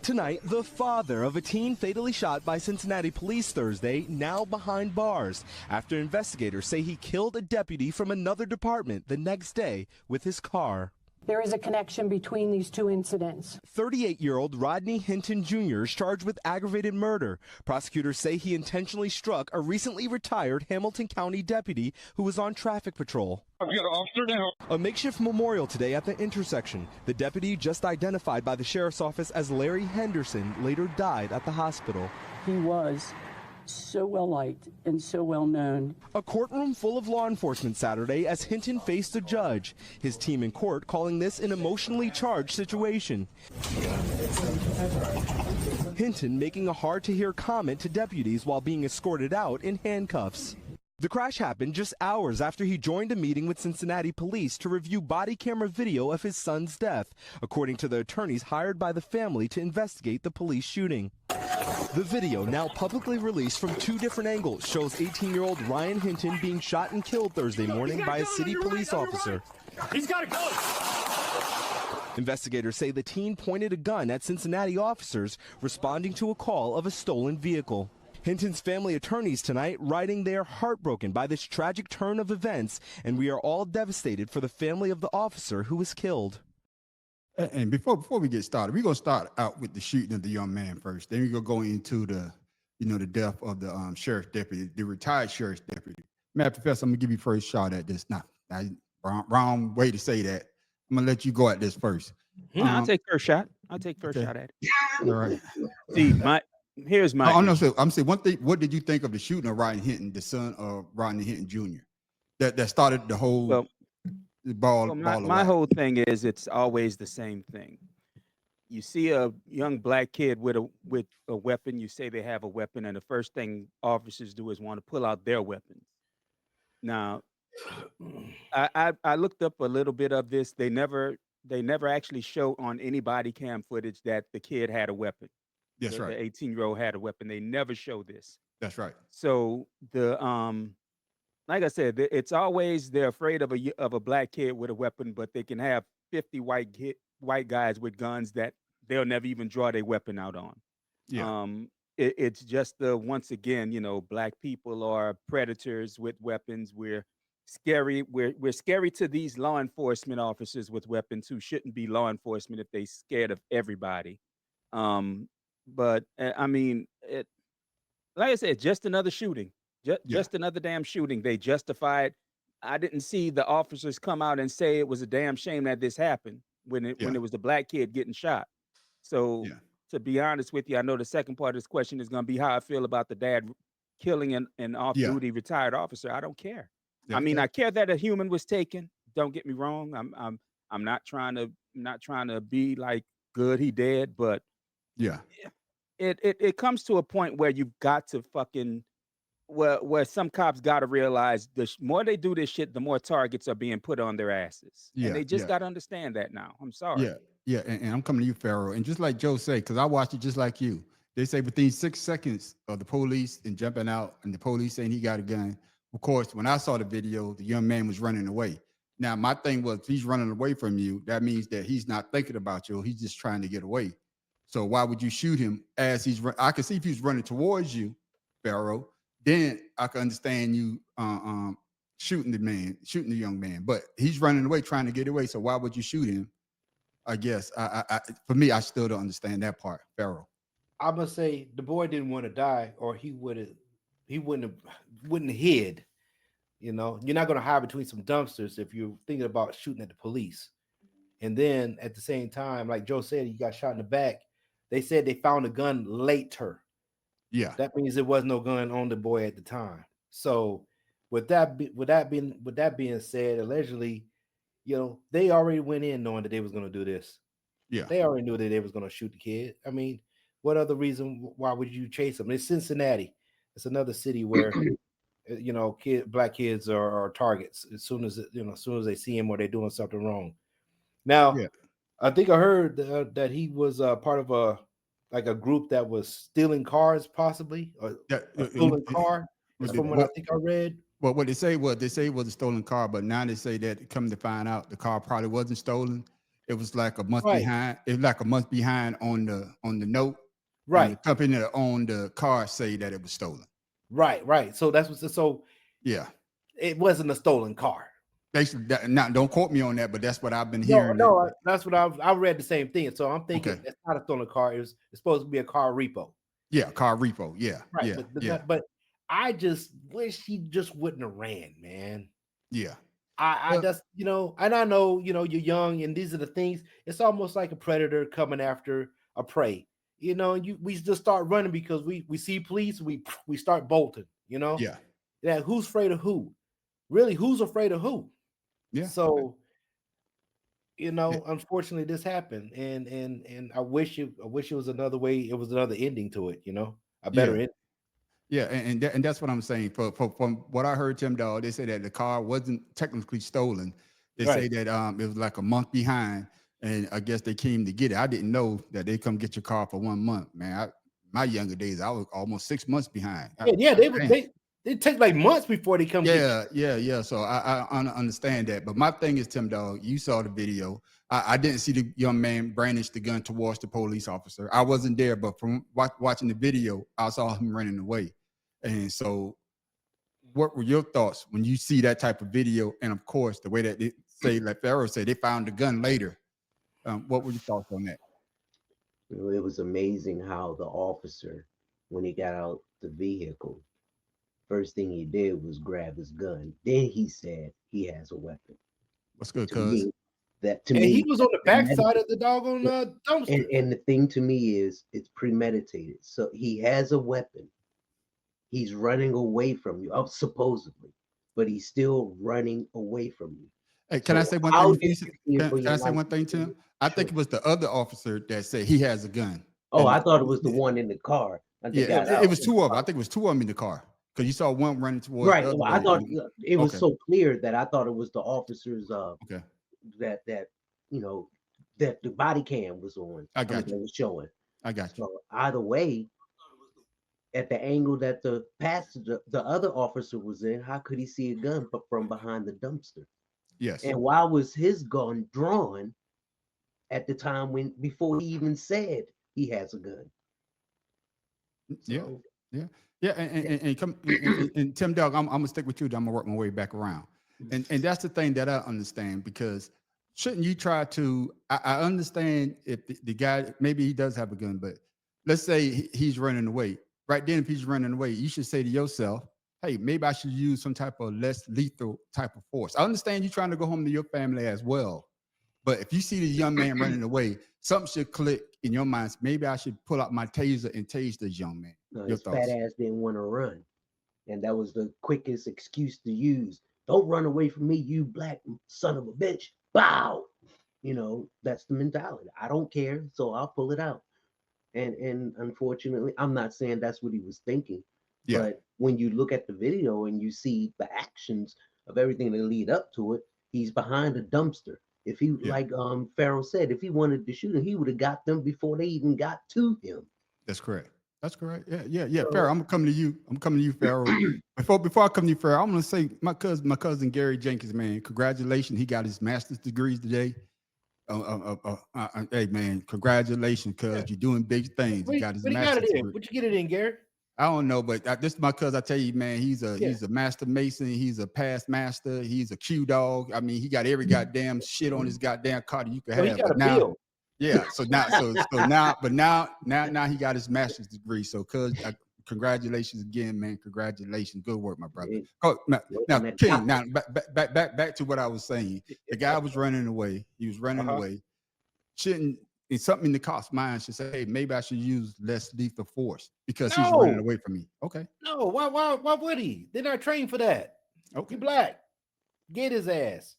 Tonight, the father of a teen fatally shot by Cincinnati police Thursday, now behind bars, after investigators say he killed a deputy from another department the next day with his car. There is a connection between these two incidents. 38-year-old Rodney Hinton Jr. is charged with aggravated murder. Prosecutors say he intentionally struck a recently retired Hamilton County deputy who was on traffic patrol. I've got an officer now. A makeshift memorial today at the intersection. The deputy, just identified by the sheriff's office as Larry Henderson, later died at the hospital. He was so well liked and so well known. A courtroom full of law enforcement Saturday as Hinton faced a judge. His team in court calling this an emotionally charged situation. Hinton making a hard-to-hear comment to deputies while being escorted out in handcuffs. The crash happened just hours after he joined a meeting with Cincinnati police to review body camera video of his son's death, according to the attorneys hired by the family to investigate the police shooting. The video, now publicly released from two different angles, shows 18-year-old Ryan Hinton being shot and killed Thursday morning by a city police officer. He's got a gun. Investigators say the teen pointed a gun at Cincinnati officers responding to a call of a stolen vehicle. Hinton's family attorneys tonight writing they are heartbroken by this tragic turn of events, and we are all devastated for the family of the officer who was killed. And before we get started, we're gonna start out with the shooting of the young man first. Then we're gonna go into the death of the sheriff's deputy, the retired sheriff's deputy. Matt Professor, I'm gonna give you first shot at this. Wrong way to say that. I'm gonna let you go at this first. I'll take first shot. I'll take first shot at it. All right. See, here's my. Oh no, so I'm saying one thing. What did you think of the shooting of Rodney Hinton, the son of Rodney Hinton Jr.? That started the whole ball. My whole thing is it's always the same thing. You see a young black kid with a weapon. You say they have a weapon, and the first thing officers do is want to pull out their weapons. Now, I looked up a little bit of this. They never actually show on any body cam footage that the kid had a weapon. That's right. The 18-year-old had a weapon. They never show this. That's right. So like I said, it's always they're afraid of a black kid with a weapon, but they can have 50 white guys with guns that they'll never even draw their weapon out on. Yeah. It's just once again, black people are predators with weapons. We're scary. We're scary to these law enforcement officers with weapons who shouldn't be law enforcement if they scared of everybody. But I mean, like I said, just another shooting, just another damn shooting. They justified. I didn't see the officers come out and say it was a damn shame that this happened when it was the black kid getting shot. So to be honest with you, I know the second part of this question is going to be how I feel about the dad killing an off-duty retired officer. I don't care. I mean, I care that a human was taken. Don't get me wrong. I'm not trying to be like good. He dead, but it comes to a point where you've got to fucking where some cops got to realize the more they do this shit, the more targets are being put on their asses. And they just got to understand that now. I'm sorry. And I'm coming to you, Pharaoh. And just like Joe said, because I watched it just like you, they say within 6 seconds of the police and jumping out and the police saying he got a gun. Of course, when I saw the video, the young man was running away. Now, my thing was, if he's running away from you, that means that he's not thinking about you. He's just trying to get away. So why would you shoot him as he's I can see if he's running towards you, Pharaoh, then I can understand you shooting the young man. But he's running away, trying to get away. So why would you shoot him? I guess for me, I still don't understand that part, Pharaoh. I must say the boy didn't want to die, or he wouldn't have hid. You're not going to hide between some dumpsters if you're thinking about shooting at the police. And then at the same time, like Joe said, he got shot in the back. They said they found a gun later. Yeah, that means there was no gun on the boy at the time. So with that being said, allegedly, they already went in knowing that they was going to do this. Yeah, they already knew that they was going to shoot the kid. I mean, what other reason? Why would you chase them? It's Cincinnati. It's another city where black kids are targets as soon as they see him or they're doing something wrong. Now, I think I heard that he was part of a group that was stealing cars, possibly a stolen car. From what I think I read. Well, what they say was it was a stolen car, but now they say that come to find out the car probably wasn't stolen. it was like a month Right. behind. It was like a month behind on the note, and the Right. company that owned the car say that it was stolen. Right. So that's what. So Yeah, it wasn't a stolen car. basically. Not, don't quote me on that, but that's what I've been No, hearing. no, that's what I read the same thing. So I'm thinking Okay. that's not a stolen car. It's supposed to be a car repo. Yeah, car repo. Yeah, Right. yeah, yeah, But I just wish he just wouldn't have ran, man. yeah. I Well, just, and I know, you're young and these are the things. It's almost like a predator coming after a prey. We just start running because we see police, we start bolting, yeah, Yeah, who's afraid of who? Really, who's afraid of who? yeah. So, Yeah. unfortunately this happened and I wish it was another way, it was another ending to it, a better Yeah. ending. Yeah, and that's what I'm saying. From what I heard, Tim Dog, they said that the car wasn't technically stolen. They say Right. that it was like a month behind, and I guess they came to get it. I didn't know that they come get your car for 1 month, man. My younger days, I was almost 6 months behind. Yeah, they would Damn. they take like months before they come get you. Yeah. So I understand that, but my thing is, Tim Dog, you saw the video. I didn't see the young man brandish the gun towards the police officer. I wasn't there, but from watching the video, I saw him running away. And so, what were your thoughts when you see that type of video? And of course, the way that they say, like Pharaoh said, they found the gun later. What were your thoughts on that? It was amazing how the officer, when he got out the vehicle, first thing he did was grab his gun. Then he said he has a weapon. What's good, To cuz? me, that to And me, he was on the backside of the doggone and, dumpster. and the thing to me is it's premeditated. So he has a weapon. He's running away from you, supposedly, but he's still running away from you. Hey, can I So say one how thing? did you fear for Can I your say life? one thing, Tim? I Sure. think it was the other officer that said he has a gun. Oh, And I thought it was the one in the car that yeah, got it out. was two of them. I think it was two of them in the car because you saw one running towards Right. the other Well, I way. thought it was Okay, so clear that I thought it was the officers okay, that that the body cam was on. I I mean, got that you. was showing. I got you. So either way, at the angle that the passenger, the other officer was in, how could he see a gun but from behind the dumpster? Yes. And why was his gun drawn at the time before he even said he has a gun? Yeah. So Yeah. Yeah. And come and Tim Dog, I'm gonna stick with you. I'm gonna work my way back around. And that's the thing that I understand because shouldn't you try to I understand if the guy maybe he does have a gun, but let's say he's running away. Right then, if he's running away, you should say to yourself, hey, maybe I should use some type of less lethal type of force. I understand you trying to go home to your family as well. But if you see the young man running away, something should click in your mind. Maybe I should pull out my taser and tase this young man. no, Your his fat thoughts? ass didn't want to run, and that was the quickest excuse to use. Don't run away from me, you black son of a bitch! Bow. That's the mentality. I don't care, so I'll pull it out. And unfortunately, I'm not saying that's what he was thinking, Yeah, but when you look at the video and you see the actions of everything that lead up to it, he's behind a dumpster. If he, yeah, like Farrell said, if he wanted to shoot him, he would have got them before they even got to him. that's correct. That's correct. Yeah. Pharaoh, So I'm coming to you. I'm coming to you, Pharaoh. Before I come to you, Pharaoh, I'm gonna say my cousin Gary Jenkins, man, congratulations. He got his master's degrees today. Hey man, congratulations, cuz you're doing big things. He got his What you got master's it in? degree. What you get it in, Gary? I don't know, but this is my cousin. I tell you, man, Yeah. he's a master mason. He's a past master. He's a Q dog. I mean, he got every goddamn shit on his goddamn car that you could So he have. got But a now, bill. yeah. So now he got his master's degree. So, congratulations again, man. Congratulations. Good work, my brother. it, Now, working at King. Now, doctor. back to what I was saying. The guy was running away. He was running Uh-huh. away. Shouldn't it's something in the cop's mind should say, hey, maybe I should use less lethal force because he's running No, away from me. Okay. no. Why would he? They're not trained for that. Okay. He black. Get his ass.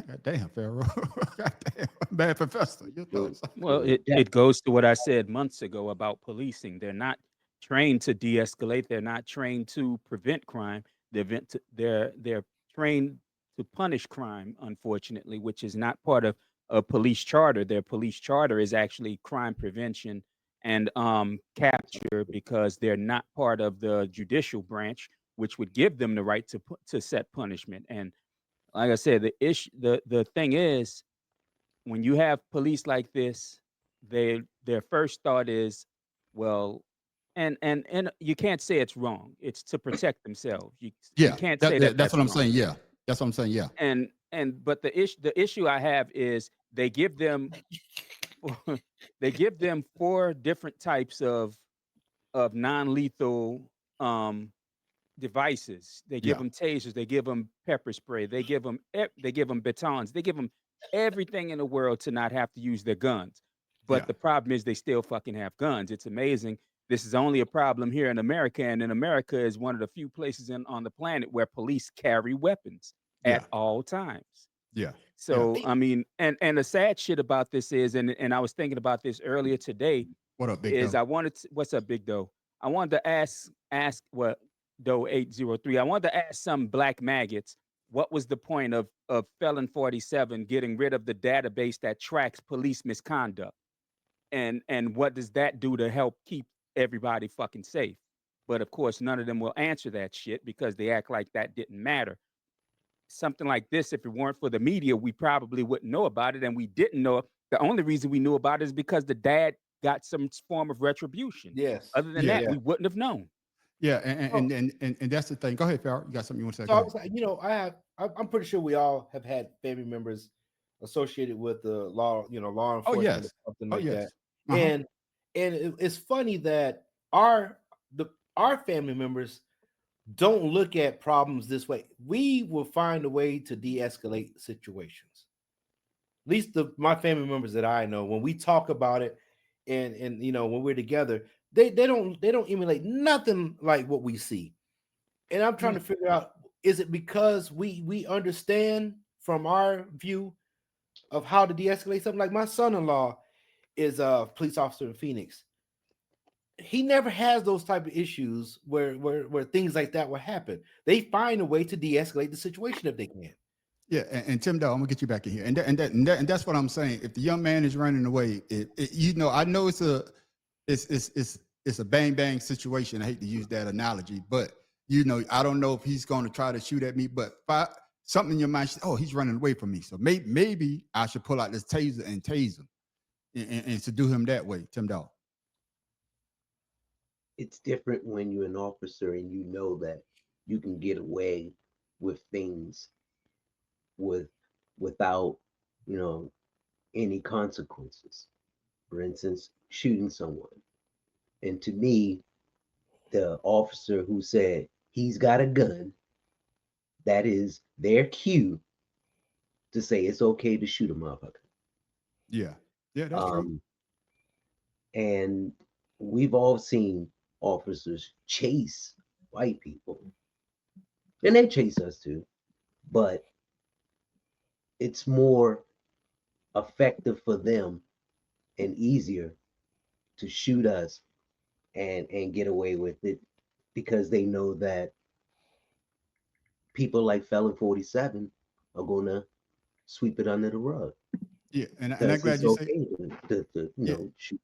God damn, Pharaoh. God damn, bad professor. Your thoughts? Well, So it goes to what I said months ago about policing. They're not trained to de-escalate. They're not trained to prevent crime. They're trained to punish crime, unfortunately, which is not part of a police charter. Their police charter is actually crime prevention and capture because they're not part of the judicial branch, which would give them the right to set punishment. And like I said, the thing is, when you have police like this, their first thought is, well, and you can't say it's wrong. It's to protect themselves. You Yeah, can't say that that's that's what I'm wrong. saying. Yeah, that's what I'm saying. Yeah, And but the issue I have is they give them they give them four different types of non-lethal devices. They give yeah, them tasers, they give them pepper spray, they give them batons, they give them everything in the world to not have to use their guns. But yeah, the problem is they still fucking have guns. It's amazing. This is only a problem here in America, and in America is one of the few places on the planet where police carry weapons yeah, at all times. yeah, yeah. So I mean, and the sad shit about this is, and I was thinking about this earlier today, What up, big is dog? I wanted to, what's up, Big Doe? I wanted to ask what Doe 803. I wanted to ask some black maggots what was the point of Felon 47 getting rid of the database that tracks police misconduct, and what does that do to help keep everybody fucking safe? But of course, none of them will answer that shit because they act like that didn't matter. Something like this, if it weren't for the media, we probably wouldn't know about it, and we didn't know it. The only reason we knew about it is because the dad got some form of retribution. Yes. Other than Yeah, that, Yeah. we wouldn't have known. yeah, So, and that's the thing. Go ahead, Farrell. You got something you want to say? so Go I ahead. was like, I'm pretty sure we all have had family members associated with the law, law Oh enforcement or yes, something oh like that. yes. Uh-huh. And it's funny that our family members don't look at problems this way. We will find a way to de-escalate situations. At least my family members that I know, when we talk about it, and when we're together, they don't emulate nothing like what we see. And I'm trying Yeah, to figure out, is it because we understand from our view of how to de-escalate something? Like my son-in-law is a police officer in Phoenix. He never has those type of issues where things like that will happen. They find a way to de-escalate the situation if they can. yeah. And Tim Dog, I'm gonna get you back in here. And that's what I'm saying. If the young man is running away, I know it's a bang bang situation. I hate to use that analogy, but I don't know if he's going to try to shoot at me. But something in your mind, oh, he's running away from me. So maybe I should pull out this taser and tase him, and to do him that way, Tim Dog. It's different when you're an officer and you know that you can get away with things without, any consequences. For instance, shooting someone. And to me, the officer who said he's got a gun, that is their cue to say it's okay to shoot a motherfucker. Yeah, yeah, that's true. And we've all seen officers chase white people, and they chase us too, but it's more effective for them and easier to shoot us and get away with it because they know that people like Felon 47 are gonna sweep it under the rug Yeah, and I'm because glad it's you say. okay to Yeah, shoot.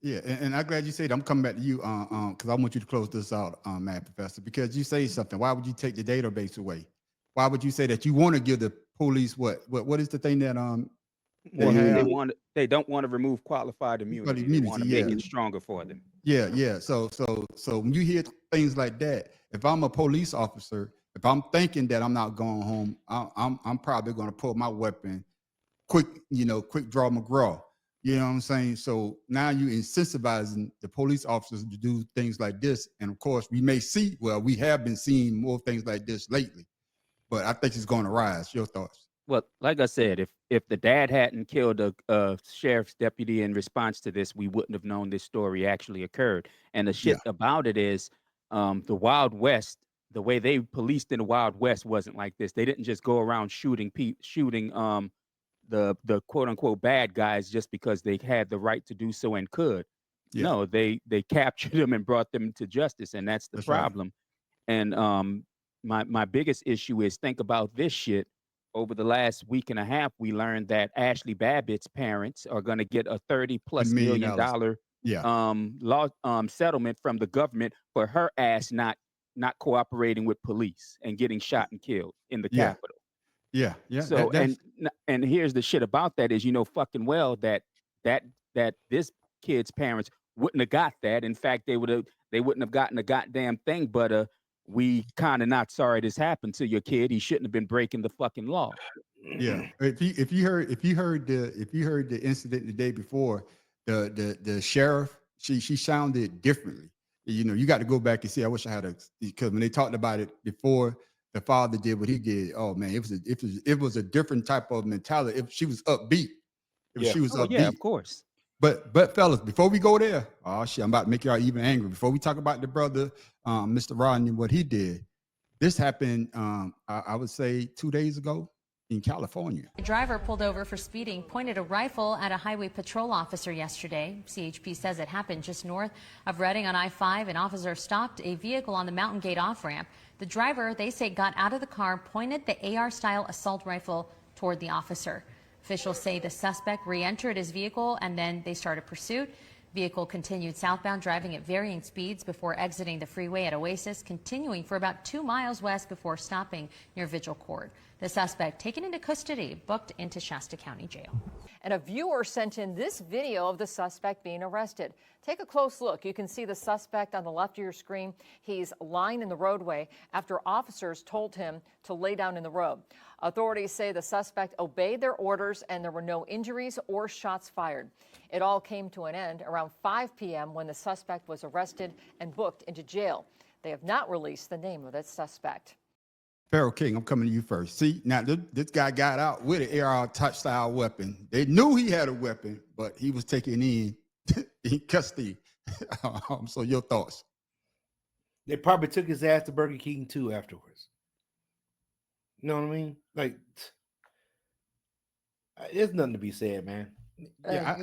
yeah, and I'm glad you said. I'm coming back to you, because I want you to close this out, Mad Professor, because you say something. Why would you take the database away? Why would you say that you want to give the police what is the thing that they Well, have? they don't want to remove qualified Well, immunity. They want immunity, to make yeah. it stronger for them. Yeah, yeah. So when you hear things like that, if I'm a police officer, if I'm thinking that I'm not going home, I'm probably going to pull my weapon, quick draw McGraw. You know what I'm saying? So now you incentivizing the police officers to do things like this, and of course we have been seeing more things like this lately, but I think it's going to rise. Your thoughts? Well, like I said, if the dad hadn't killed a sheriff's deputy in response to this, we wouldn't have known this story actually occurred. And the Yeah, shit about it is, the Wild West, the way they policed in the Wild West wasn't like this. They didn't just go around shooting the quote unquote bad guys just because they had the right to do so and could. yeah, No, they captured them and brought them to justice, and that's the that's right. problem. And my biggest issue is, think about this shit. Over the last week and a half, we learned that Ashley Babbitt's parents are going to get a 30 $1 plus million. million dollar Yeah, law settlement from the government for her ass not cooperating with police and getting shot and killed in the yeah. Capitol. Yeah, yeah. So That's and here's the shit about that is, you know fucking well that that this kid's parents wouldn't have got that. In fact, they wouldn't have gotten a goddamn thing. But we kind of not sorry this happened to your kid. He shouldn't have been breaking the fucking law. yeah. If you heard the incident the day before, the sheriff, she sounded differently. You know, you got to go back and see. I wish I had a because when they talked about it before the father did what he did, oh man, it was a different type of mentality. If she was upbeat, if Yeah. she was Oh yeah, upbeat. of course. But fellas, before we go there, oh shit, I'm about to make y'all even angry. Before we talk about the brother, Mr. Rodney, what he did, this happened, I would say 2 days ago in California. A driver pulled over for speeding pointed a rifle at a highway patrol officer yesterday. CHP says it happened just north of Reading on I-5. An officer stopped a vehicle on the Mountain Gate off-ramp. The driver, they say, got out of the car, pointed the AR-style assault rifle toward the officer. Officials say the suspect re-entered his vehicle and then they started pursuit. Vehicle continued southbound, driving at varying speeds before exiting the freeway at Oasis, continuing for about 2 miles west before stopping near Vigil Court. The suspect taken into custody, booked into Shasta County Jail. And a viewer sent in this video of the suspect being arrested. Take a close look. You can see the suspect on the left of your screen. He's lying in the roadway after officers told him to lay down in the road. Authorities say the suspect obeyed their orders and there were no injuries or shots fired. It all came to an end around 5 p.m. when the suspect was arrested and booked into jail. They have not released the name of that suspect. Pharaoh King, I'm coming to you first. See, now this guy got out with an AR touch style weapon. They knew he had a weapon, but he was taken in custody. So your thoughts? They probably took his ass to Burger King too afterwards. You know what I mean? Like, there's nothing to be said, man. Yeah,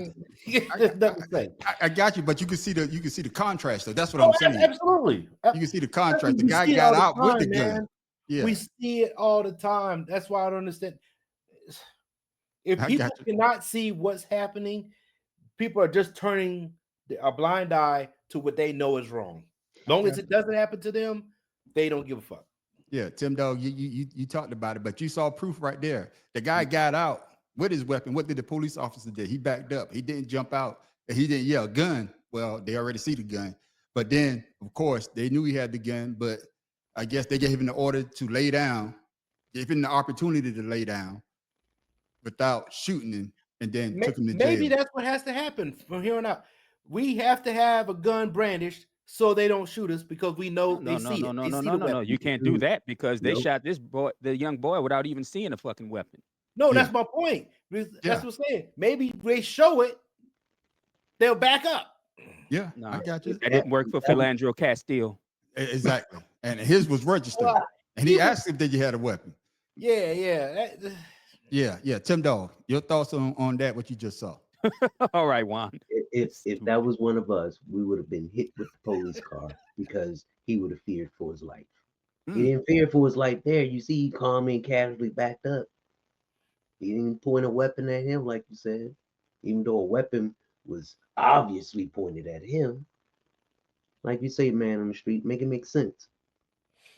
There's nothing to say. I got you, but you can see the contrast. So that's what I'm saying. Absolutely. You can see the contrast. The We guy see it got all out the with the time, gun. man. Yeah, We see it all the time. That's why I don't understand. If I people got you. cannot see what's happening, people are just turning a blind eye to what they know is wrong. As long as it doesn't happen to them, they don't give a fuck. Yeah, Tim Dog, you talked about it, but you saw proof right there. The guy got out with his weapon. What did the police officer do? He backed up. He didn't jump out. He didn't yell gun. Well, they already see the gun. But then, of course, they knew he had the gun, but I guess they gave him the order to lay down, gave him the opportunity to lay down without shooting him, and then took him to jail. Maybe that's what has to happen from here on out. We have to have a gun brandished so they don't shoot us because we know they see it. They see the No. weapon. You can't do that because they Nope. shot this boy, the young boy, without even seeing a fucking weapon. No, Yeah. that's my point. That's Yeah. what I'm saying. Maybe they show it, they'll back up. Yeah, No, I got you. that didn't work for Philandro Castile. Exactly. And his was registered. Well, And he asked him, did you have a weapon? Yeah. Yeah. Tim Dog, your thoughts on that, what you just saw? All right, Juan. If that was one of us, we would have been hit with the police car because he would have feared for his life. He didn't fear for his life there. You see, he calmly and casually backed up. He didn't point a weapon at him, like you said, even though a weapon was obviously pointed at him. Like you say, man on the street, make it make sense.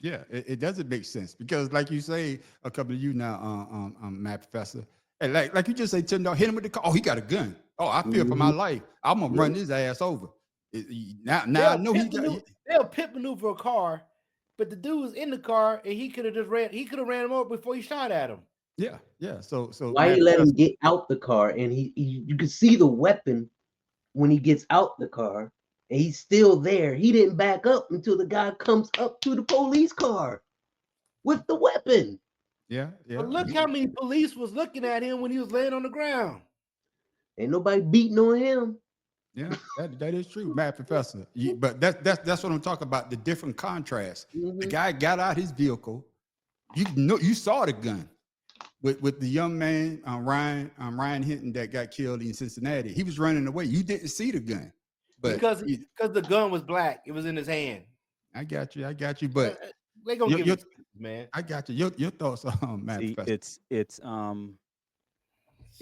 Yeah, it doesn't make sense because, like you say, a couple of you now, Matt Professor, and like you just say, Tim Dog, hit him with the car. Oh, he got a gun. Oh, I fear for my life. I'm gonna run his ass over. Now I know he got. They'll pit maneuver a car, but the dude was in the car and he could have just ran. He could have ran him over before he shot at him. Yeah. So Why Matt you let him Professor- get out the car and you can see the weapon when he gets out the car and he's still there. He didn't back up until the guy comes up to the police car with the weapon. Yeah. But look how many police was looking at him when he was laying on the ground. Ain't nobody beating on him. Yeah, that is true, Matt Professor. But that's what I'm talking about. The different contrast. The guy got out his vehicle. You saw the gun with the young man Ryan Hinton that got killed in Cincinnati. He was running away. You didn't see the gun, but because the gun was black. It was in his hand. I got you. But they gonna give it, man. I got you. Your thoughts on Matt See, Professor?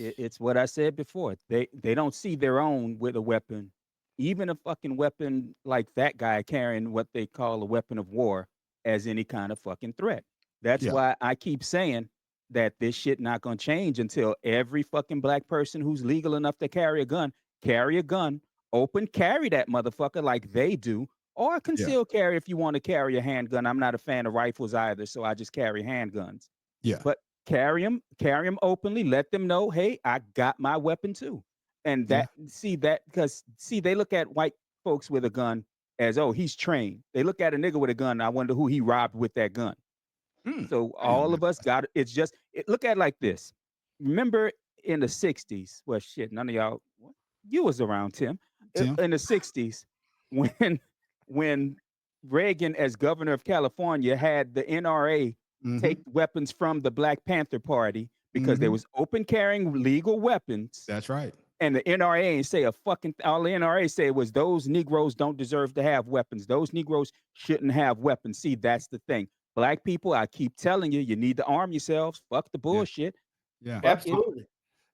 it's what I said before. They don't see their own with a weapon, even a fucking weapon like that guy carrying what they call a weapon of war, as any kind of fucking threat. That's Yeah. why I keep saying that this shit not gonna change until every fucking black person who's legal enough to carry a gun, open carry that motherfucker like they do, or Yeah. conceal carry if you want to carry a handgun. I'm not a fan of rifles either, so I just carry handguns. Yeah. But carry them openly. Let them know, hey, I got my weapon too. And Yeah. because they look at white folks with a gun as, oh, he's trained. They look at a nigga with a gun. I wonder who he robbed with that gun. So Damn, all man. of us got it's just look at it like this. Remember in the 60s, well shit, none of y'all you was around, Tim. Tim. In the 60s, when when Reagan as governor of California had the NRA take weapons from the Black Panther Party because there was open carrying legal weapons. That's right. And the NRA ain't say a fucking all the NRA said was those Negroes don't deserve to have weapons. Those Negroes shouldn't have weapons. See, that's the thing. Black people, I keep telling you, you need to arm yourselves. Fuck the bullshit. Yeah. Fuck it. Absolutely.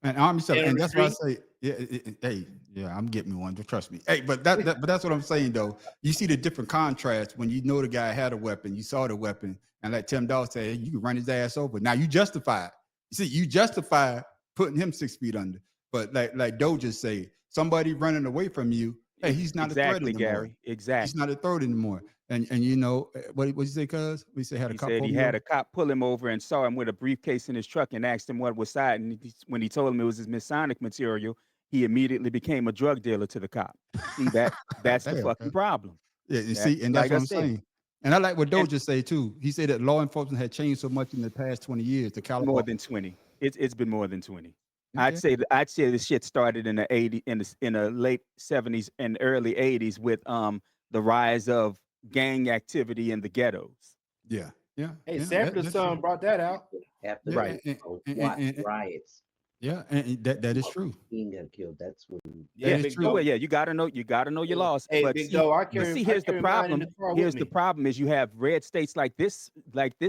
And arm yourself, And and the that's why I street. say, hey, yeah, I'm getting me one. Trust me. Hey, but but that's what I'm saying though. You see the different contrast when you know the guy had a weapon, you saw the weapon, and like Tim Dawes said, hey, you can run his ass over. Now you justify it. You see, you justify putting him 6 feet under. But like Doe just say, somebody running away from you, hey, he's not a threat Exactly, anymore. Gary. Exactly. He's not a threat anymore. And you know what you say, cuz? We say had a He cop said pull he me had over? a cop pull him over and saw him with a briefcase in his truck and asked him what was side. And when he told him it was his Masonic material, he immediately became a drug dealer to the cop. See that's the Damn, fucking cuz. problem. Yeah, you That, see, and that's like what I I'm said, saying. And I like what and Doja say too. He said that law enforcement had changed so much in the past 20 years. The more caliber. than 20. It's been more than 20. Okay. I'd say this shit started in the 80 in the late 70s and early 80s with the rise of gang activity in the ghettos. Yeah. Yeah. Hey, Yeah. Sampler's That's true. son brought that out. After Yeah. Right. the SWAT riots, Yeah. And that is true. King got killed. That's when That Yeah, is Big Oh true. well, Doe. yeah, you gotta know your laws. Hey, But Big Doe, But see, I here's the carry mine in the problem. car with Here's the me. problem is you have red states like this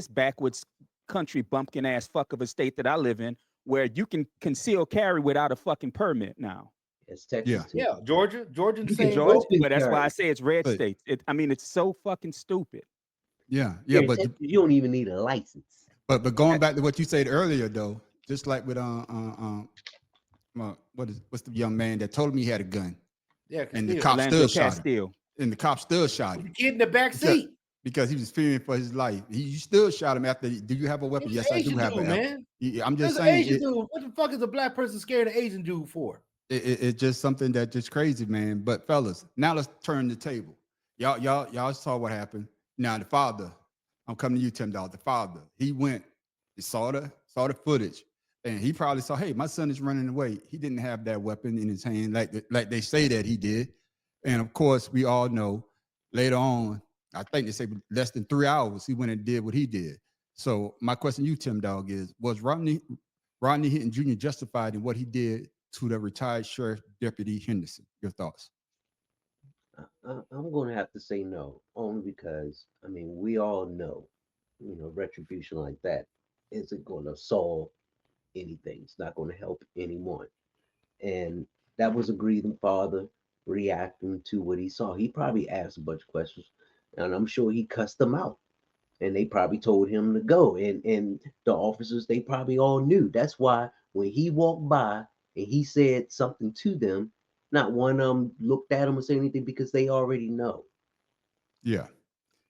backwoods country bumpkin ass fuck of a state that I live in, where you can conceal carry without a fucking permit now. it's Texas yeah. too. Yeah, Georgia, the You In can same way. Georgia, open well, that's why I carry. say it's red But states. I mean, it's so fucking stupid. yeah. Here in But Texas, you don't even need a license. but going back to what you said earlier though, just like with what's the young man that told me he had a gun Yeah, and the Castile. cop still Orlando shot him. Castile. And the cop still shot With him the kid in the back because seat. because he was fearing for his life. You still shot him after. Do you have a It weapon? was Yes, an I do Asian have dude, a. man. I'm just There's an saying Asian dude. What the fuck is a black person scared of an Asian dude for? it's just something that just crazy, man. But fellas, now let's turn the table. Y'all saw what happened. Now the father, I'm coming to you, Tim Dawes. The father, he went, he saw the footage, and he probably saw, hey, my son is running away. He didn't have that weapon in his hand like they say that he did. And of course, we all know later on, I think they say less than 3 hours, he went and did what he did. So my question to you, Tim Dog, is was Rodney Hinton Jr. justified in what he did to the retired sheriff deputy Henderson? Your thoughts? I'm going to have to say no, only because I mean we all know, retribution like that isn't going to solve anything. It's not going to help anyone. And that was a grieving father reacting to what he saw. He probably asked a bunch of questions, and I'm sure he cussed them out. And they probably told him to go. And the officers, they probably all knew. That's why when he walked by and he said something to them, not one of them looked at him or said anything because they already know. Yeah.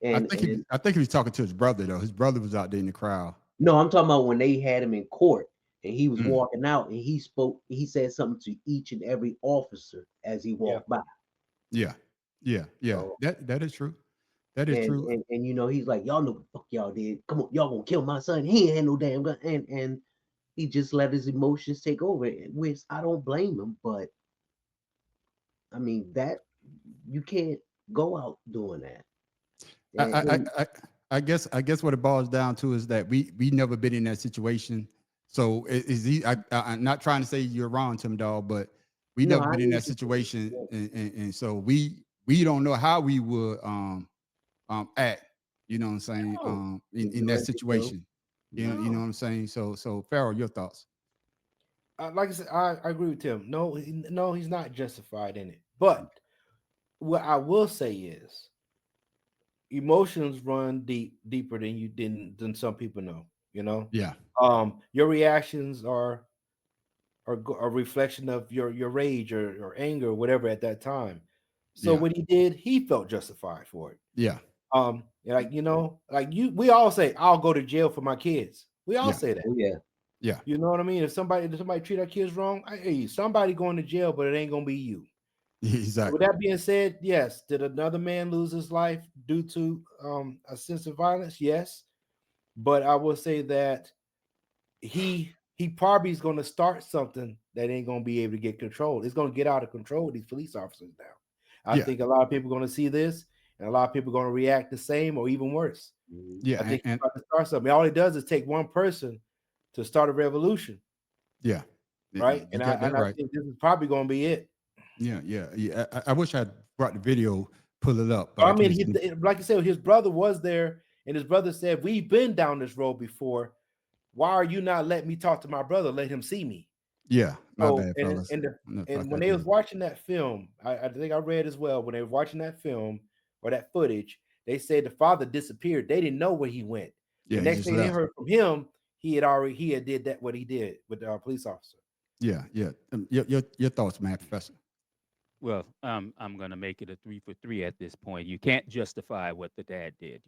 And I think he was talking to his brother though. His brother was out there in the crowd. no, I'm talking about when they had him in court and he was Mm. walking out and he said something to each and every officer as he walked by. Yeah. So, That is true. That is true. and he's like, y'all know what the fuck y'all did. Come on, y'all gonna kill my son. He ain't had no damn gun. And he just let his emotions take over, which I don't blame him, but I mean that you can't go out doing that. I guess what it boils down to is that we never been in that situation. So I'm not trying to say you're wrong, Tim Dog, but we No, never I been in that situation, and so we don't know how we would act. You know what I'm saying? In that situation, you know what I'm saying. So Farrell, your thoughts? Like I said, I agree with Tim. No, he's not justified in it. But what I will say is, emotions run deeper than some people know. You know, Yeah. your reactions are a reflection of your rage or anger or whatever at that time. So Yeah. what he did, he felt justified for it. Yeah. Like we all say, I'll go to jail for my kids. We all Yeah. say that. Oh, yeah. Yeah. You know what I mean? If somebody treat our kids wrong, hey, somebody going to jail, but it ain't gonna be you. Exactly. With that being said, yes, did another man lose his life due to a sense of violence? Yes, but I will say that he probably is going to start something that ain't going to be able to get controlled. It's going to get out of control with these police officers now. I Yeah. think a lot of people are going to see this, and a lot of people are going to react the same or even worse. Yeah. I think And he's about to start something. All it does is take one person to start a revolution, yeah. right? You And got that I right. think this is probably going to be it. Yeah. Yeah. Yeah. I wish I brought the video, pull it up, but I I mean, can't. like I said, his brother was there, and his brother said, "We've been down this road before. Why are you not letting me talk to my brother? Let him see me." Yeah. My So bad, fellas. I'm not and fuck I when they was did. watching that film, I think I read as well, when they were watching that film or that footage, they said the father disappeared. They didn't know where he went. The Yeah. He next just thing they left. heard from him, he had did that what he did with the police officer. Yeah. Yeah. Your thoughts, man, Professor. Well, I'm gonna make it a 3 for 3 at this point. You can't justify what the dad did.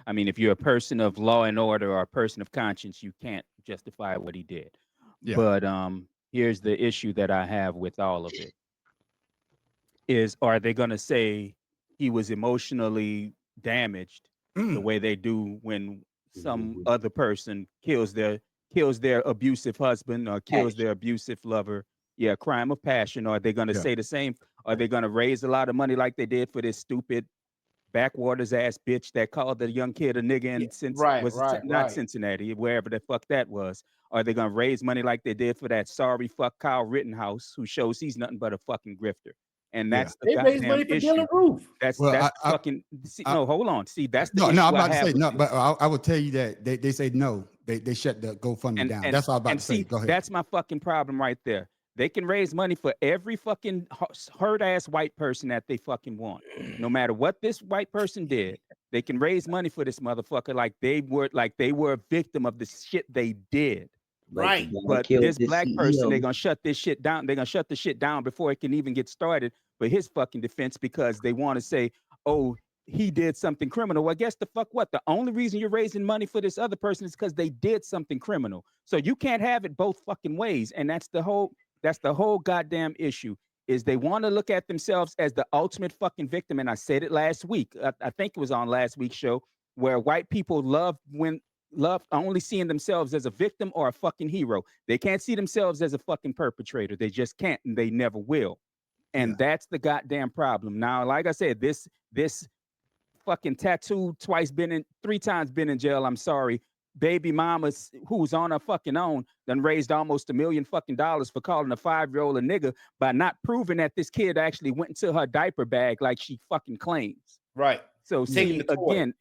I mean, if you're a person of law and order or a person of conscience, you can't justify what he did. Yeah. But here's the issue that I have with all of it: is are they gonna say he was emotionally damaged the Mm. way they do when some other person kills their abusive husband or kills their abusive lover? Yeah, crime of passion. Or are they going to Yeah. say the same? Are they going to raise a lot of money like they did for this stupid backwaters ass bitch that called the young kid a nigga Yeah, in was it not right. Cincinnati, wherever the fuck that was? Are they going to raise money like they did for that sorry fuck Kyle Rittenhouse who shows he's nothing but a fucking grifter? And Yeah. that's the They raised goddamn money for issue. Dylan Roof. Well, That's the fucking I no, hold on. See, that's the no, I'm issue I about to have say with no, but this. I will tell you that they say no. They shut the GoFundMe down. That's all I'm about to say. See, Go ahead. that's my fucking problem right there. They can raise money for every fucking hurt ass white person that they fucking want. No matter what this white person did, they can raise money for this motherfucker like they were a victim of the shit they did. Like the Right. guy But killed this the black person, they're CEO. gonna shut this shit down. They're gonna shut the shit down before it can even get started for his fucking defense because they want to say, oh, he did something criminal. Well, guess the fuck what? The only reason you're raising money for this other person is because they did something criminal. So you can't have it both fucking ways. And that's the whole goddamn issue. Is they want to look at themselves as the ultimate fucking victim. And I said it last week. I think it was on last week's show where white people love only seeing themselves as a victim or a fucking hero. They can't see themselves as a fucking perpetrator. They just can't, and they never will. And Yeah. that's the goddamn problem. Now, like I said, this fucking tattoo three times been in jail. I'm sorry. Baby mama who's on her fucking own done raised almost $1 million fucking dollars for calling a 5-year-old a nigga by not proving that this kid actually went into her diaper bag like she fucking claims. Right. So Taking see, the toy.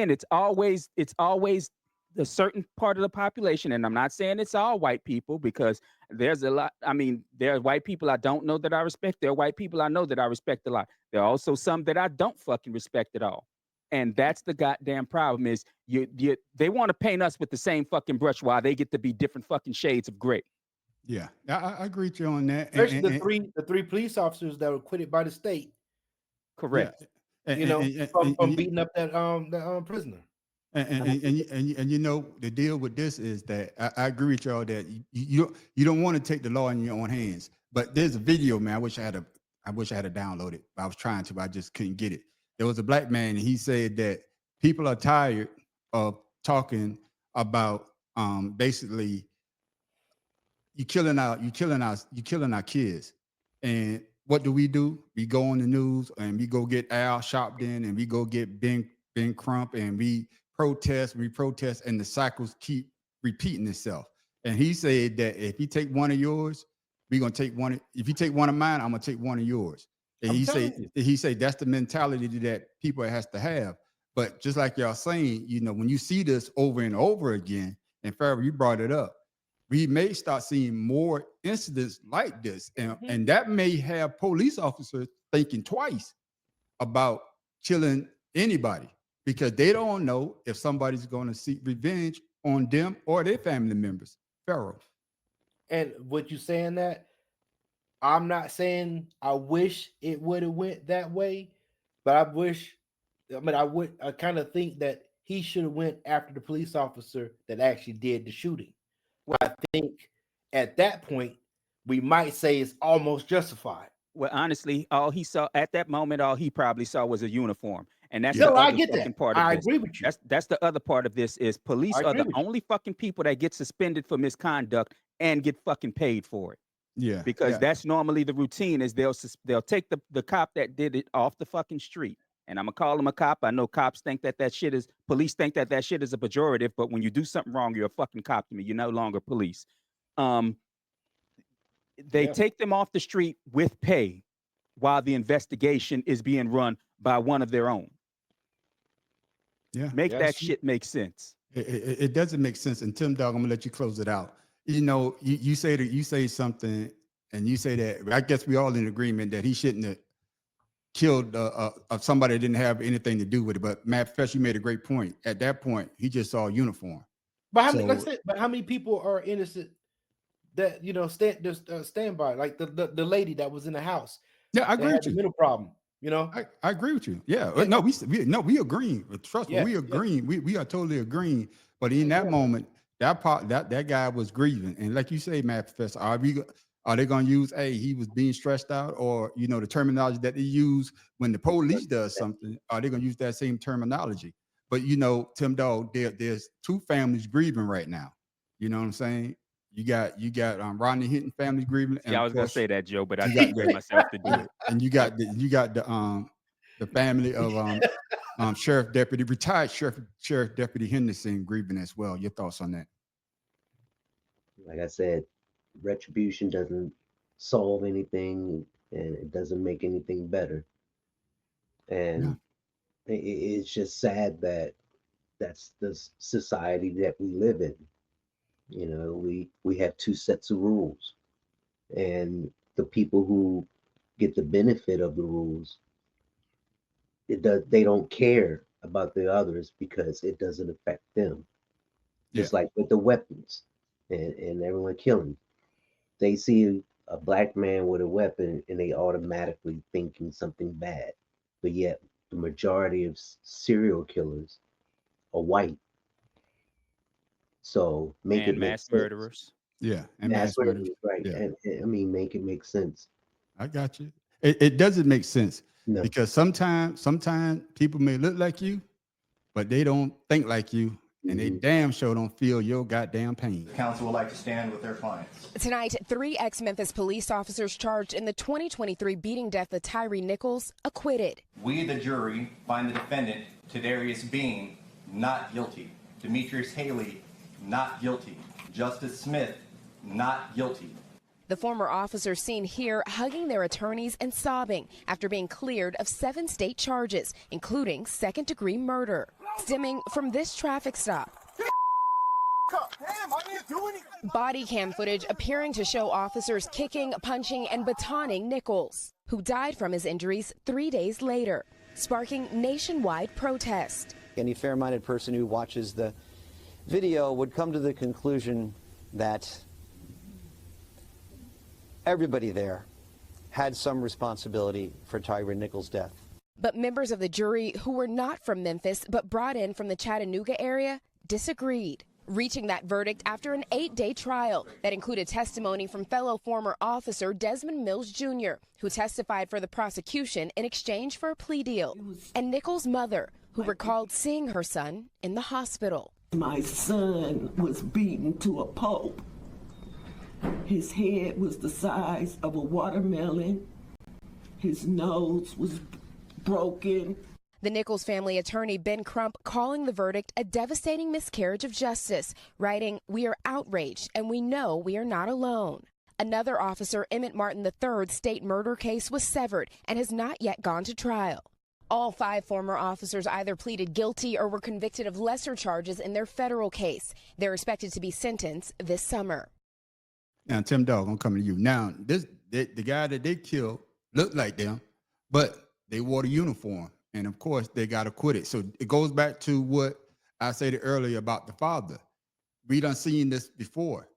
it's always a certain part of the population, and I'm not saying it's all white people because there's a lot. I mean, there are white people I don't know that I respect. There are white people I know that I respect a lot. There are also some that I don't fucking respect at all. And that's the goddamn problem is they want to paint us with the same fucking brush while they get to be different fucking shades of gray. Yeah. I agree with you on that. Especially the three police officers that were acquitted by the state. Correct. Yeah. From beating up that prisoner. And you know the deal with this is that I agree with y'all that you don't want to take the law in your own hands. But there's a video, man. I wish I had to download it. I was trying to, but I just couldn't get it. There was a black man, and he said that people are tired of talking about basically you killing our kids. And what do? We go on the news and we go get Al Sharpton and we go get Ben Crump and we protest, and the cycles keep repeating itself. And he said that if you take one of yours, we're gonna take one. If you take one of mine, I'm gonna take one of yours. And he said that's the mentality that people has to have. But just like y'all saying, when you see this over and over again, and Farrell, you brought it up, we may start seeing more incidents like this, and that may have police officers thinking twice about killing anybody. because they don't know if somebody's going to seek revenge on them or their family members. Pharaoh. And what you saying that, I'm not saying I wish it would have went that way, but I kind of think that he should have went after the police officer that actually did the shooting. Well, I think at that point, we might say it's almost justified. Well, honestly, all he saw at that moment, all he probably saw was a uniform. And that's No, the I other get fucking that. part of I this. agree with you. That's the other part of this is police I are agree the with you. only fucking people that get suspended for misconduct and get fucking paid for it. Yeah. Because that's normally the routine is they'll take the cop that did it off the fucking street. And I'm gonna call him a cop. I know cops think that shit is police think that shit is a pejorative, but when you do something wrong, you're a fucking cop to me. You're no longer police. They take them off the street with pay while the investigation is being run by one of their own. Yeah. Make that shit make sense. It doesn't make sense. And Tim Dog, I'm gonna let you close it out. You know, you say something, and you say that I guess we all in agreement that he shouldn't have killed somebody that didn't have anything to do with it. But Matt Fesh, you made a great point. At that point, he just saw a uniform. But how many people are innocent that stand by? Like the lady that was in the house. Yeah, I agree with you. Mental problem. I agree with you. Yeah. No, we agree. Trust me, we agree. We are totally agreeing. But in that moment, that guy was grieving. And like you say, Matt Professor, are they going to use, he was being stressed out, or the terminology that they use when the police does something? Are they going to use that same terminology? But Tim Dog, there's two families grieving right now. You know what I'm saying? You got Rodney Hinton family grieving. And I was gonna say that, Joe, but I can't bring myself to do it. And you got the family of retired Sheriff Deputy Henderson grieving as well. Your thoughts on that? Like I said, retribution doesn't solve anything, and it doesn't make anything better. And it's just sad that that's the society that we live in. We have two sets of rules, and the people who get the benefit of the rules, they don't care about the others because it doesn't affect them. Just like with the weapons and everyone killing, they see a black man with a weapon and they automatically thinking something bad, but yet the majority of serial killers are white. So make it mass murderers. Yeah, and mass murderers, right? Yeah. And I mean, make it make sense. I got you. It doesn't make sense because sometimes people may look like you, but they don't think like you, and they damn sure don't feel your goddamn pain. The council would like to stand with their clients. Tonight, 3 ex-Memphis police officers charged in the 2023 beating death of Tyree Nichols acquitted. We, the jury, find the defendant, Tadarius Bean, not guilty. Demetrius Haley, not guilty. Justice Smith, not guilty. The former officers seen here hugging their attorneys and sobbing after being cleared of 7 state charges, including second-degree murder, stemming from this traffic stop. Body cam footage appearing to show officers kicking, punching, and batoning Nichols, who died from his injuries 3 days later, sparking nationwide protest. Any fair-minded person who watches the video would come to the conclusion that everybody there had some responsibility for Tyree Nichols' death. But members of the jury who were not from Memphis but brought in from the Chattanooga area disagreed, reaching that verdict after an 8-day trial that included testimony from fellow former officer Desmond Mills Jr., who testified for the prosecution in exchange for a plea deal, and Nichols' mother, who recalled seeing her son in the hospital. My son was beaten to a pulp. His head was the size of a watermelon. His nose was broken. The Nichols family attorney Ben Crump calling the verdict a devastating miscarriage of justice, writing, "We are outraged and we know we are not alone." Another officer, Emmett Martin III's state murder case was severed and has not yet gone to trial. All 5 former officers either pleaded guilty or were convicted of lesser charges in their federal case. They're expected to be sentenced this summer. Now, Tim Dog, I'm coming to you. Now, the guy that they killed looked like them, but they wore the uniform. And of course, they got acquitted. So it goes back to what I said earlier about the father. We done seen this before.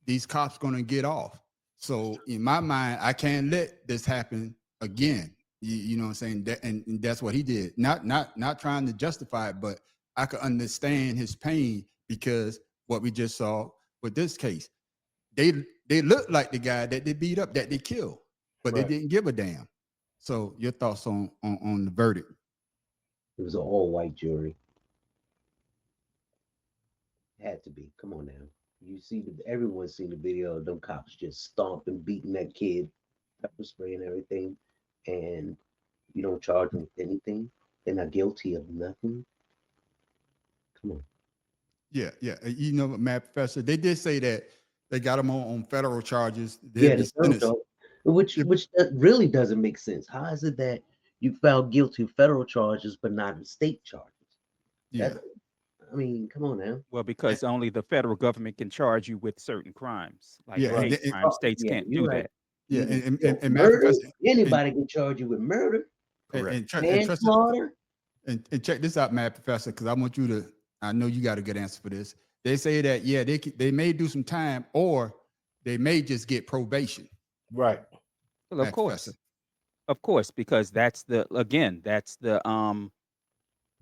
These cops gonna get off. So in my mind, I can't let this happen again. You know what I'm saying? And that's what he did. Not trying to justify it, but I could understand his pain because what we just saw with this case. They looked like the guy that they beat up, that they killed, but they didn't give a damn. So your thoughts on the verdict? It was an all-white jury. Had to be. Come on now. You see, everyone's seen the video of them cops just stomping, beating that kid, pepper spray and everything, and you don't charge them with anything. They're not guilty of nothing. Come on. Yeah. You know, Matt Professor, they did say that they got him on federal charges. Yeah, the federal charge, which that really doesn't make sense. How is it that you found guilty of federal charges but not of state charges? Yeah. I mean, come on now. Well, because only the federal government can charge you with certain crimes. Like and crimes, states can't do that. Yeah, and murder, anybody can charge you with murder. And manslaughter. And check this out, Matt Professor, because I want you to. I know you got a good answer for this. They say that they may do some time, or they may just get probation. Right. Well, of course, because that's the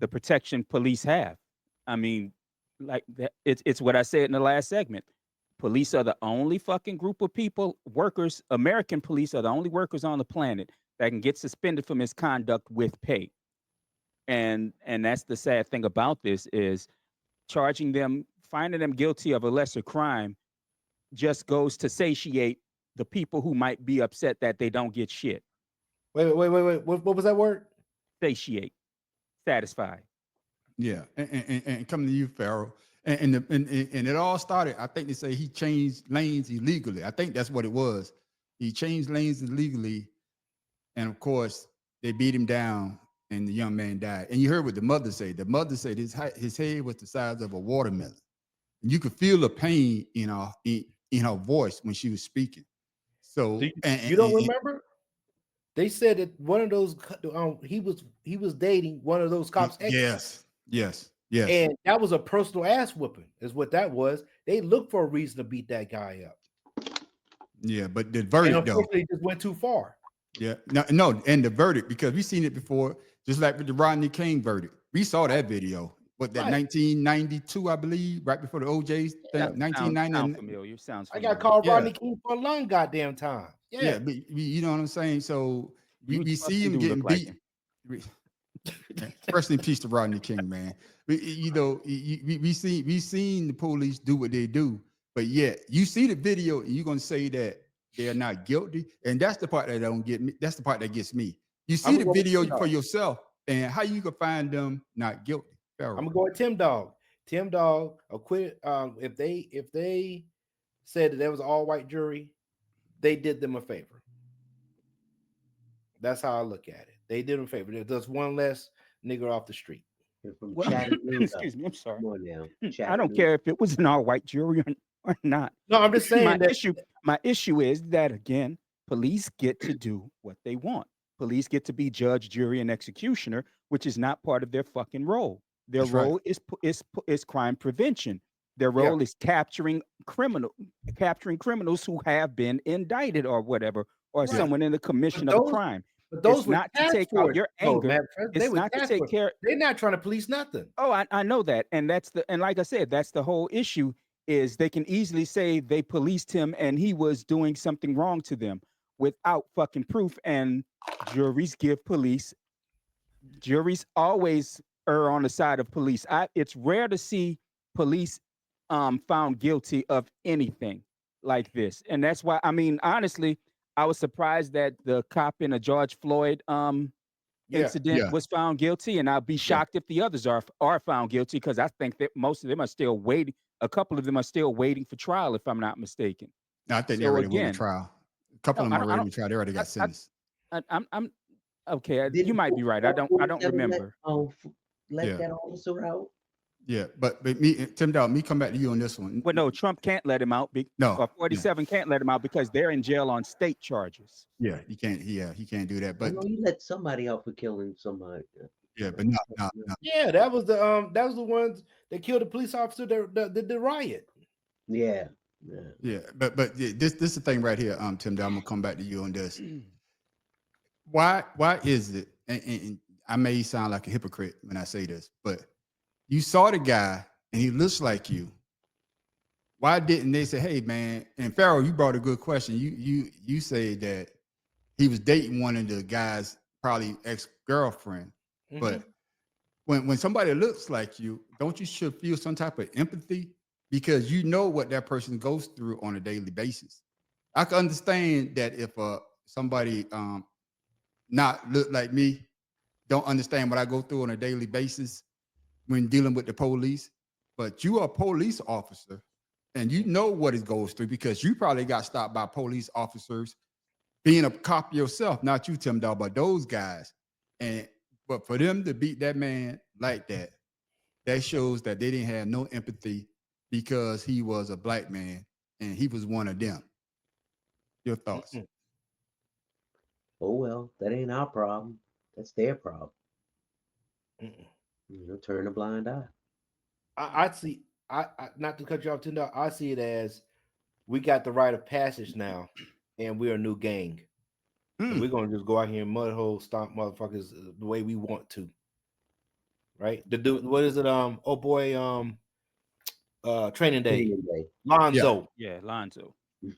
protection police have. I mean, like that, it's what I said in the last segment. Police are the only fucking group of people, workers. American police are the only workers on the planet that can get suspended for misconduct with pay. And that's the sad thing about this is charging them, finding them guilty of a lesser crime just goes to satiate the people who might be upset that they don't get shit. Wait. What was that word? Satiate. Satisfy. Yeah. And coming to you, Pharaoh. And it all started, I think they say he changed lanes illegally. I think that's what it was. He changed lanes illegally. And of course, they beat him down and the young man died. And you heard what the mother said. The mother said his head was the size of a watermelon. And you could feel the pain in her voice when she was speaking. So you don't remember? They said that one of those he was dating one of those cops. Yes. And that was a personal ass whooping, is what that was. They looked for a reason to beat that guy up. Yeah, but the verdict though, they just went too far. Yeah, no, and the verdict, because we've seen it before, just like with the Rodney King verdict. We saw that video. What, that 1992, I believe, right before the OJ thing, 1990. Sounds familiar. I got called Rodney King for a long goddamn time. Yeah, but you know what I'm saying? So we see him getting beat. Rest in peace to Rodney King, man. We seen the police do what they do, but yet you see the video and you're gonna say that they're not guilty, and that's the part that don't get me. That's the part that gets me. You see the video for yourself, and how you can find them not guilty. I'm gonna go with Tim Dog. Tim Dog acquitted. If they said that there was an all-white jury, they did them a favor. That's how I look at it. They did them a favor. There's one less nigger off the street. Excuse me, I'm sorry. I don't care if it was an all-white jury or not. No, I'm just saying my issue is that, again, police get to do what they want. Police get to be judge, jury, and executioner, which is not part of their fucking role. Their role is crime prevention. Their role is capturing criminals who have been indicted or whatever, or someone in the commission of a crime. But those it's not to take out your anger. It's not to take care. They're not trying to police nothing. Oh, I know that, and like I said, that's the whole issue. Is they can easily say they policed him and he was doing something wrong to them without fucking proof. And juries always err on the side of police. It's rare to see police found guilty of anything like this, and that's why, I mean, honestly, I was surprised that the cop in a George Floyd incident was found guilty, and I'll be shocked if the others are found guilty, because I think that most of them are still waiting. A couple of them are still waiting for trial, if I'm not mistaken. No, I think they already went to trial. A couple of them already went to trial. They already got sentenced. I'm okay. You might be right. I don't remember. Let that officer out. Yeah, but me, Tim Dowd, me come back to you on this one. Well, no, Trump can't let him out. No, Or 47 can't let him out because they're in jail on state charges. yeah, he can't. Yeah, he can't do that. I But know you let somebody out for killing somebody. yeah, but no. Yeah, that was the ones that killed the police officer that did the riot. Yeah. Yeah, but yeah, this is the thing right here, Tim. I'm gonna come back to you on this. Why is it? And I may sound like a hypocrite when I say this, but you saw the guy and he looks like you. Why didn't they say, "Hey, man"? And Pharaoh, you brought a good question. You say that he was dating one of the guy's probably ex-girlfriend, but when somebody looks like you, don't you should feel some type of empathy because you know what that person goes through on a daily basis. I can understand that if somebody not look like me don't understand what I go through on a daily basis when dealing with the police, but you are a police officer and you know what it goes through because you probably got stopped by police officers being a cop yourself, not you, Tim Dawg, but those guys. But for them to beat that man like that, that shows that they didn't have no empathy because he was a black man and he was one of them. Your thoughts? Oh well, that ain't our problem. That's their problem. Turn a blind eye. I see. I not to cut you off, Tinder. I see it as we got the rite of passage now, and we're a new gang. And we're gonna just go out here and mud hole stomp motherfuckers the way we want to. Right? The dude, what is it? Oh boy, Training Day. Lonzo. Yeah, Lonzo.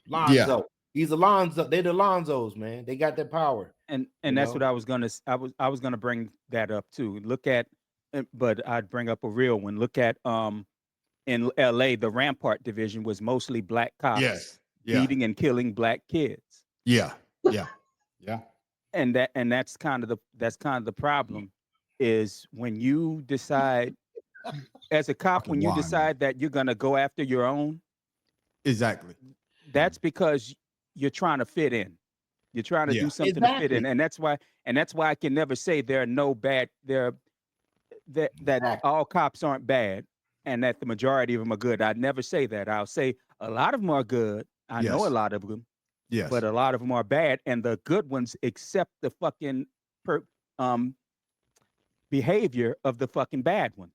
Lonzo. Yeah. He's Alonzo. They're the Lonzos, man. They got that power. And that's what I was gonna bring that up too. Look at, but I'd bring up a real one. Look at in LA, the Rampart division was mostly black cops Yes. Yeah. beating and killing black kids. Yeah. Yeah. Yeah. And that's kind of the problem is when you decide as a cop, when you decide that you're gonna go after your own. Exactly. That's because you're trying to fit in. You're trying to do something to fit in. And that's why I can never say there are no bad that all cops aren't bad and that the majority of them are good. I'd never say that. I'll say a lot of them are good. I know a lot of them. Yes. But a lot of them are bad, and the good ones accept the fucking behavior of the fucking bad one.